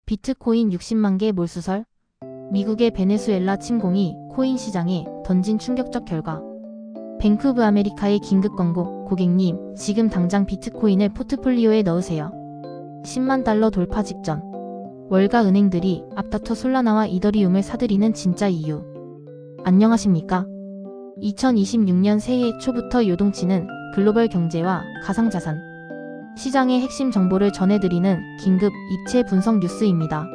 비트코인 60만 개 몰수설? 미국의 베네수엘라 침공이 코인 시장에 던진 충격적 결과. 뱅크 오브 아메리카의 긴급 권고, 고객님, 지금 당장 비트코인을 포트폴리오에 넣으세요. 10만 달러 돌파 직전. 월가 은행들이 앞다퉈 솔라나와 이더리움을 사들이는 진짜 이유. 안녕하십니까? 2026년 새해 초부터 요동치는 글로벌 경제와 가상자산 시장의 핵심 정보를 전해드리는 긴급 입체 분석 뉴스입니다.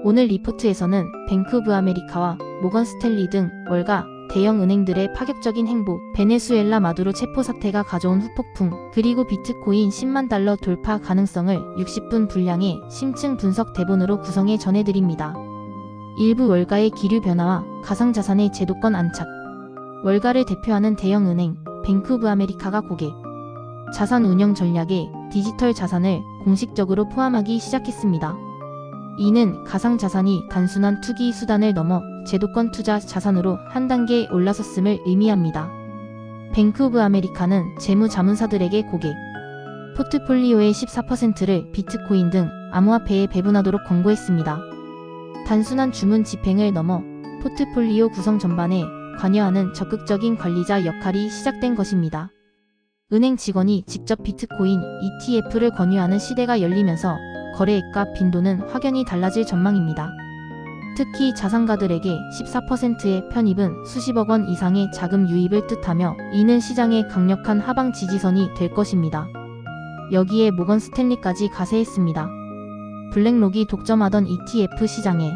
오늘 리포트에서는 뱅크 오브 아메리카와 모건 스탠리 등 월가 대형 은행들의 파격적인 행보, 베네수엘라 마두로 체포 사태가 가져온 후폭풍, 그리고 비트코인 10만 달러 돌파 가능성을 60분 분량의 심층 분석 대본으로 구성해 전해드립니다. 일부 월가의 기류 변화와 가상자산의 제도권 안착. 월가를 대표하는 대형 은행 뱅크 오브 아메리카가 고객 자산 운영 전략에 디지털 자산을 공식적으로 포함하기 시작했습니다. 이는 가상자산이 단순한 투기 수단을 넘어 제도권 투자 자산으로 한 단계 올라섰음을 의미합니다. 뱅크 오브 아메리카는 재무자문사들에게 고객 포트폴리오의 14%를 비트코인 등 암호화폐에 배분하도록 권고했습니다. 단순한 주문 집행을 넘어 포트폴리오 구성 전반에 관여하는 적극적인 관리자 역할이 시작된 것입니다. 은행 직원이 직접 비트코인 ETF를 권유하는 시대가 열리면서 거래액과 빈도는 확연히 달라질 전망입니다. 특히 자산가들에게 14%의 편입은 수십억 원 이상의 자금 유입을 뜻하며 이는 시장의 강력한 하방 지지선이 될 것입니다. 여기에 모건 스탠리까지 가세했습니다. 블랙록이 독점하던 ETF 시장에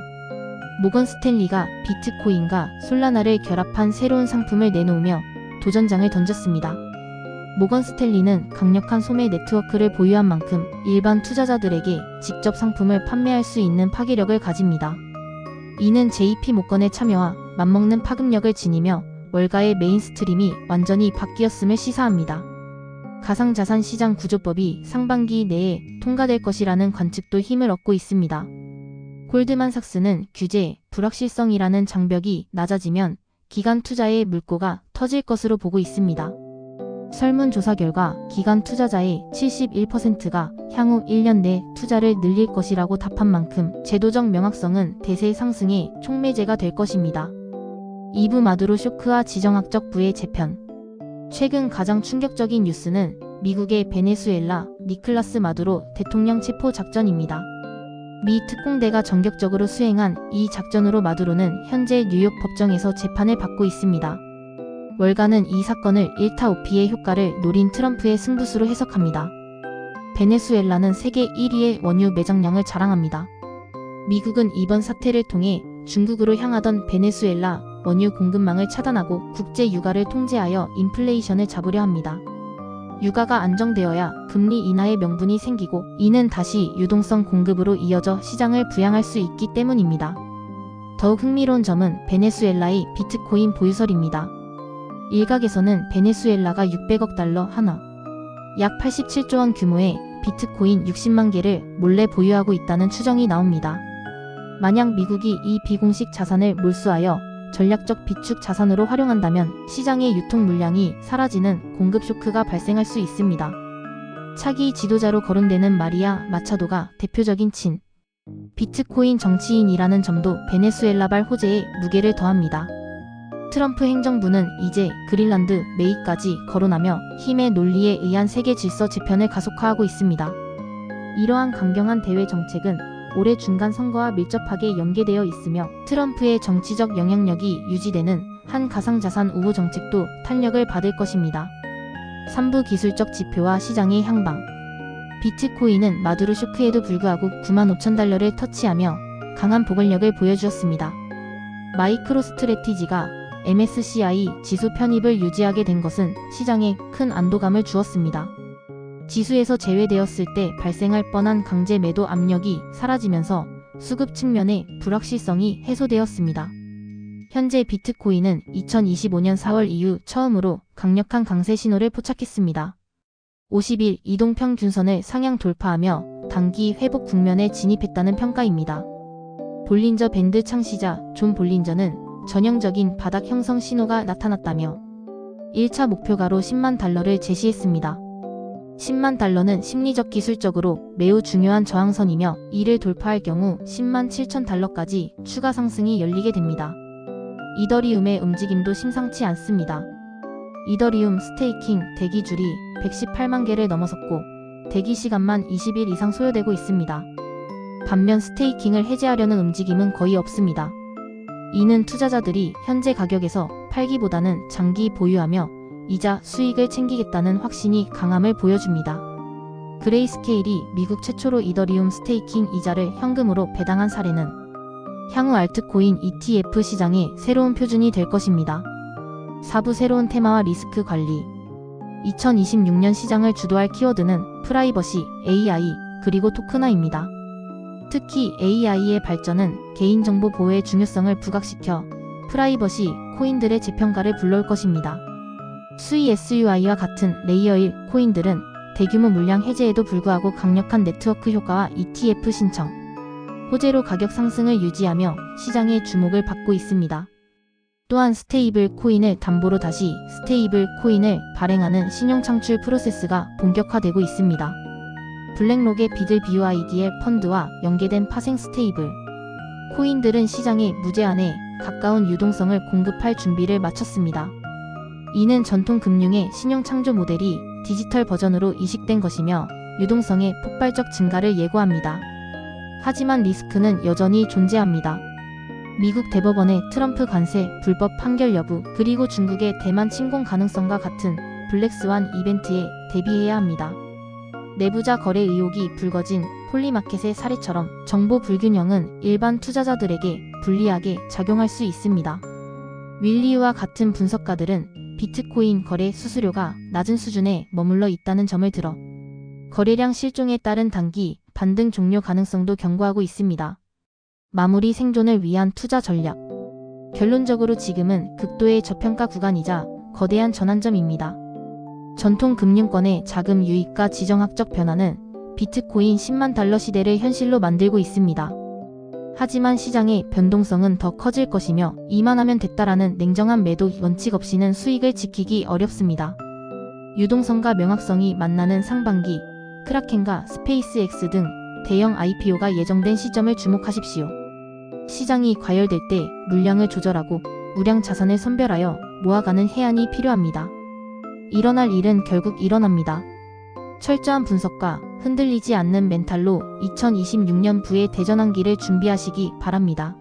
모건 스탠리가 비트코인과 솔라나를 결합한 새로운 상품을 내놓으며 도전장을 던졌습니다. 모건 스탠리는 강력한 소매 네트워크를 보유한 만큼 일반 투자자들에게 직접 상품을 판매할 수 있는 파괴력을 가집니다. 이는 JP 모건의 참여와 맞먹는 파급력을 지니며 월가의 메인스트림이 완전히 바뀌었음을 시사합니다. 가상자산 시장 구조법이 상반기 내에 통과될 것이라는 관측도 힘을 얻고 있습니다. 골드만삭스는 규제, 불확실성이라는 장벽이 낮아지면 기관 투자의 물꼬가 터질 것으로 보고 있습니다. 설문조사 결과 기관 투자자의 71%가 향후 1년 내 투자를 늘릴 것이라고 답한 만큼 제도적 명확성은 대세 상승의 촉매제가 될 것입니다. 2부 마두로 쇼크와 지정학적 부의 재편. 최근 가장 충격적인 뉴스는 미국의 베네수엘라 니클라스 마두로 대통령 체포 작전입니다. 미 특공대가 전격적으로 수행한 이 작전으로 마두로는 현재 뉴욕 법정에서 재판을 받고 있습니다. 월가는 이 사건을 1타 5피의 효과를 노린 트럼프의 승부수로 해석합니다. 베네수엘라는 세계 1위의 원유 매장량을 자랑합니다. 미국은 이번 사태를 통해 중국으로 향하던 베네수엘라 원유 공급망을 차단하고 국제 유가를 통제하여 인플레이션을 잡으려 합니다. 유가가 안정되어야 금리 인하의 명분이 생기고 이는 다시 유동성 공급으로 이어져 시장을 부양할 수 있기 때문입니다. 더욱 흥미로운 점은 베네수엘라의 비트코인 보유설입니다. 일각에서는 베네수엘라가 600억 달러 하나, 약 87조 원 규모의 비트코인 60만 개를 몰래 보유하고 있다는 추정이 나옵니다. 만약 미국이 이 비공식 자산을 몰수하여 전략적 비축 자산으로 활용한다면 시장의 유통 물량이 사라지는 공급 쇼크가 발생할 수 있습니다. 차기 지도자로 거론되는 마리아 마차도가 대표적인 친 비트코인 정치인이라는 점도 베네수엘라발 호재에 무게를 더합니다. 트럼프 행정부는 이제 그린란드 메이까지 거론하며 힘의 논리에 의한 세계 질서 재편을 가속화하고 있습니다. 이러한 강경한 대외 정책은 올해 중간 선거와 밀접하게 연계되어 있으며 트럼프의 정치적 영향력이 유지되는 한 가상자산 우호 정책도 탄력을 받을 것입니다. 3부 기술적 지표와 시장의 향방. 비트코인은 마두로 쇼크에도 불구하고 95,000달러를 터치하며 강한 보관력을 보여주었습니다. 마이크로스트래티지가 MSCI 지수 편입을 유지하게 된 것은 시장에 큰 안도감을 주었습니다. 지수에서 제외되었을 때 발생할 뻔한 강제 매도 압력이 사라지면서 수급 측면의 불확실성이 해소되었습니다. 현재 비트코인은 2025년 4월 이후 처음으로 강력한 강세 신호를 포착했습니다. 50일 이동평균선을 상향 돌파하며 단기 회복 국면에 진입했다는 평가입니다. 볼린저 밴드 창시자 존 볼린저는 전형적인 바닥 형성 신호가 나타났다며 1차 목표가로 10만 달러를 제시했습니다. 10만 달러는 심리적 기술적으로 매우 중요한 저항선이며 이를 돌파할 경우 10만 7천 달러까지 추가 상승이 열리게 됩니다. 이더리움의 움직임도 심상치 않습니다. 이더리움 스테이킹 대기줄이 118만 개를 넘어섰고 대기 시간만 20일 이상 소요되고 있습니다. 반면 스테이킹을 해제하려는 움직임은 거의 없습니다. 이는 투자자들이 현재 가격에서 팔기보다는 장기 보유하며 이자 수익을 챙기겠다는 확신이 강함을 보여줍니다. 그레이스케일이 미국 최초로 이더리움 스테이킹 이자를 현금으로 배당한 사례는 향후 알트코인 ETF 시장의 새로운 표준이 될 것입니다. 4부 새로운 테마와 리스크 관리 2026년 시장을 주도할 키워드는 프라이버시, AI, 그리고 토크나입니다. 특히 AI의 발전은 개인정보 보호의 중요성을 부각시켜 프라이버시 코인들의 재평가를 불러올 것입니다. 수이 SUI와 같은 레이어 1 코인들은 대규모 물량 해제에도 불구하고 강력한 네트워크 효과와 ETF 신청, 호재로 가격 상승을 유지하며 시장의 주목을 받고 있습니다. 또한 스테이블 코인을 담보로 다시 스테이블 코인을 발행하는 신용 창출 프로세스가 본격화되고 있습니다. 블랙록의 비들 BUIDL 펀드와 연계된 파생 스테이블 코인들은 시장에 무제한에 가까운 유동성을 공급할 준비를 마쳤습니다. 이는 전통 금융의 신용 창조 모델이 디지털 버전으로 이식된 것이며 유동성의 폭발적 증가를 예고합니다. 하지만 리스크는 여전히 존재합니다. 미국 대법원의 트럼프 관세 불법 판결 여부, 그리고 중국의 대만 침공 가능성과 같은 블랙스완 이벤트에 대비해야 합니다. 내부자 거래 의혹이 불거진 폴리마켓의 사례처럼 정보 불균형은 일반 투자자들에게 불리하게 작용할 수 있습니다. 윌리유와 같은 분석가들은 비트코인 거래 수수료가 낮은 수준에 머물러 있다는 점을 들어 거래량 실종에 따른 단기 반등 종료 가능성도 경고하고 있습니다. 마무리 생존을 위한 투자 전략. 결론적으로 지금은 극도의 저평가 구간이자 거대한 전환점입니다. 전통 금융권의 자금 유입과 지정학적 변화는 비트코인 10만 달러 시대를 현실로 만들고 있습니다. 하지만 시장의 변동성은 더 커질 것이며 이만하면 됐다라는 냉정한 매도 원칙 없이는 수익을 지키기 어렵습니다. 유동성과 명확성이 만나는 상반기, 크라켄과 스페이스X 등 대형 IPO가 예정된 시점을 주목하십시오. 시장이 과열될 때 물량을 조절하고 우량 자산을 선별하여 모아가는 해안이 필요합니다. 일어날 일은 결국 일어납니다. 철저한 분석과 흔들리지 않는 멘탈로 2026년 부의 대전환기를 준비하시기 바랍니다.